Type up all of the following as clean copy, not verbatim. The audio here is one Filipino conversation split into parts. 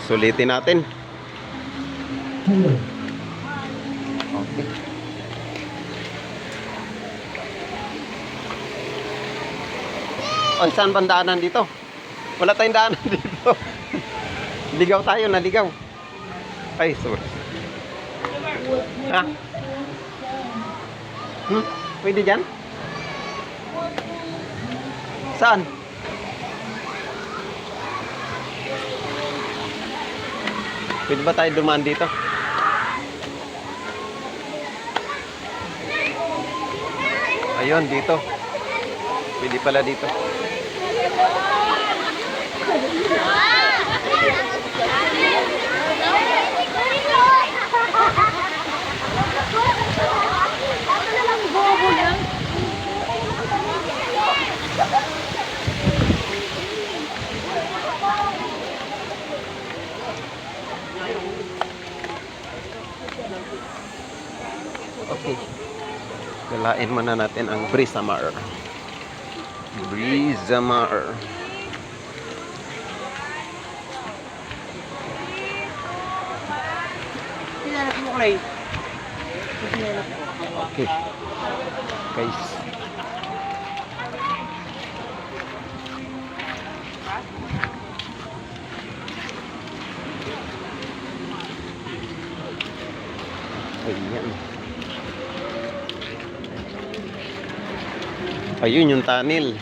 Sulitin natin. Okay. Ay, saan bang daanan dito? Wala tayong daanan dito. Ligaw tayo, naligaw. Ay, sorry. Ha? Pwede dyan? Saan? Pwede ba tayo dumaan dito? Ayun, dito. Pwede pala dito. Okay. Galain muna natin ang Brisamar. Brisamar. Okay. Guys. Ayan. Ayun yung tunnel.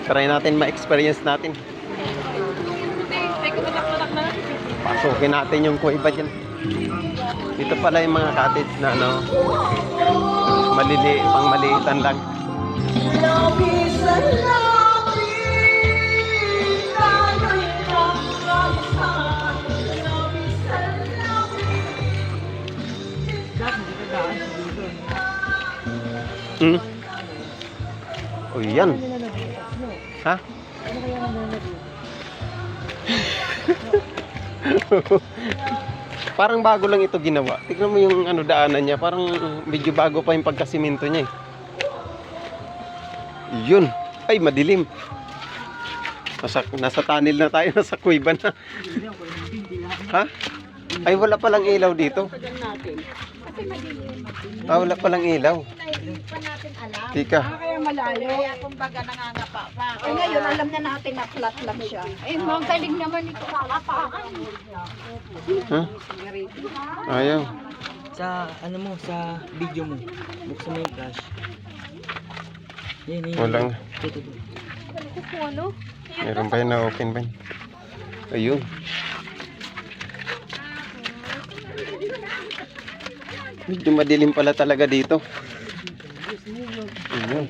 Try natin ma-experience natin. Pasukin natin yung kuiba dyan. Dito pala yung mga cottage na ano, pang maliitan lang. Oh, yan. Ha? Parang bago lang ito ginawa. Tignan mo yung ano daanan niya. Parang medyo bago pa yung pagkasiminto niya eh. Yun. Ay, madilim. Nasa tunnel na tayo. Nasa kuiban na. Ha? Ay, wala palang ilaw dito. Ah, wala palang ilaw. Tika. Kaya malayo. Kaya kumbaga nangangapa pa. Eh ngayon alam na natin na flat lang siya. Eh magaling naman ito kalapakan. Huh? Ayaw. Sa ano mo, sa video mo. Buksan mo yung flash. Yan. Walang. Ito. Ano? Meron ba yun na open ba yun? Ayun. Medyo madilim pala talaga dito. Ayun.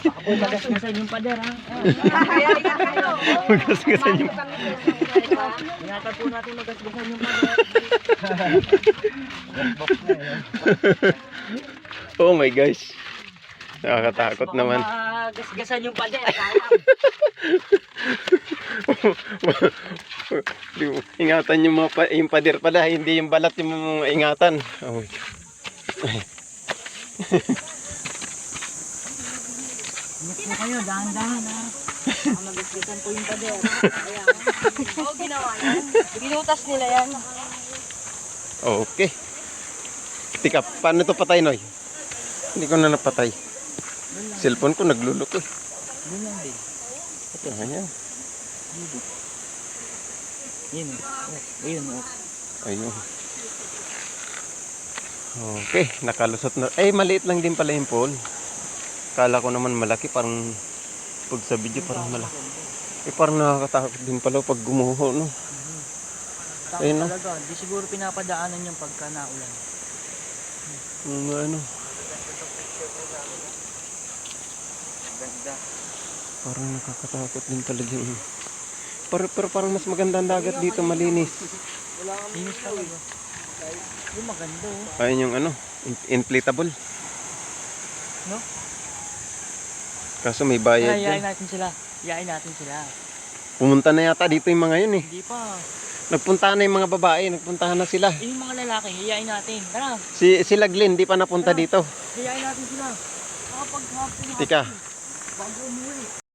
Ako magasgasan yung pader ha. Kaya kayo. Magasgasan yung... Ingatan po natin magasgasan yung pader. Oh my gosh. Nakakatakot naman. Magasgasan yung pader. Ingatan yung mga yung pader pala, hindi yung balat yung mga ingatan. Oh. Ingat po kayo, dahan-dahan ha. Magasgasan po yung pader. Kaya, Oo, ginawa yan. Binutas nila yan. Okay. Tika, paano ito patay, Noy? Hindi ko na napatay. Cellphone ko nagluluto. doon lang din. Ito, ayan. Yun. Ayun. Ayun. Okay, nakalusot na. Eh, maliit lang din pala yung pole. Kala ko naman malaki, parang pag sa video parang malaki. Eh, parang nakakatakot din pala pag gumuho, no? Takot Ayun, no? talaga. Di siguro pinapadaanan yung pagka naulan. Ano, Ganda. parang nakakatakot din talaga yung... Pero parang mas maganda ang dagat dito, malinis. Linis talaga. Yung maganda oh. Ayun yung ano, inflatable. No? Kaso may bayad Iyain yan. natin sila. Iyain natin sila. Pumunta na yata dito yung mga yun eh. Hindi pa. Nagpuntahan na yung mga babae, nagpuntahan na sila. Yung mga lalaki, iyain natin. Tara, Sila Glenn, di pa napunta dito. iyain natin sila. Kapag hapon Tika. bago umuwi.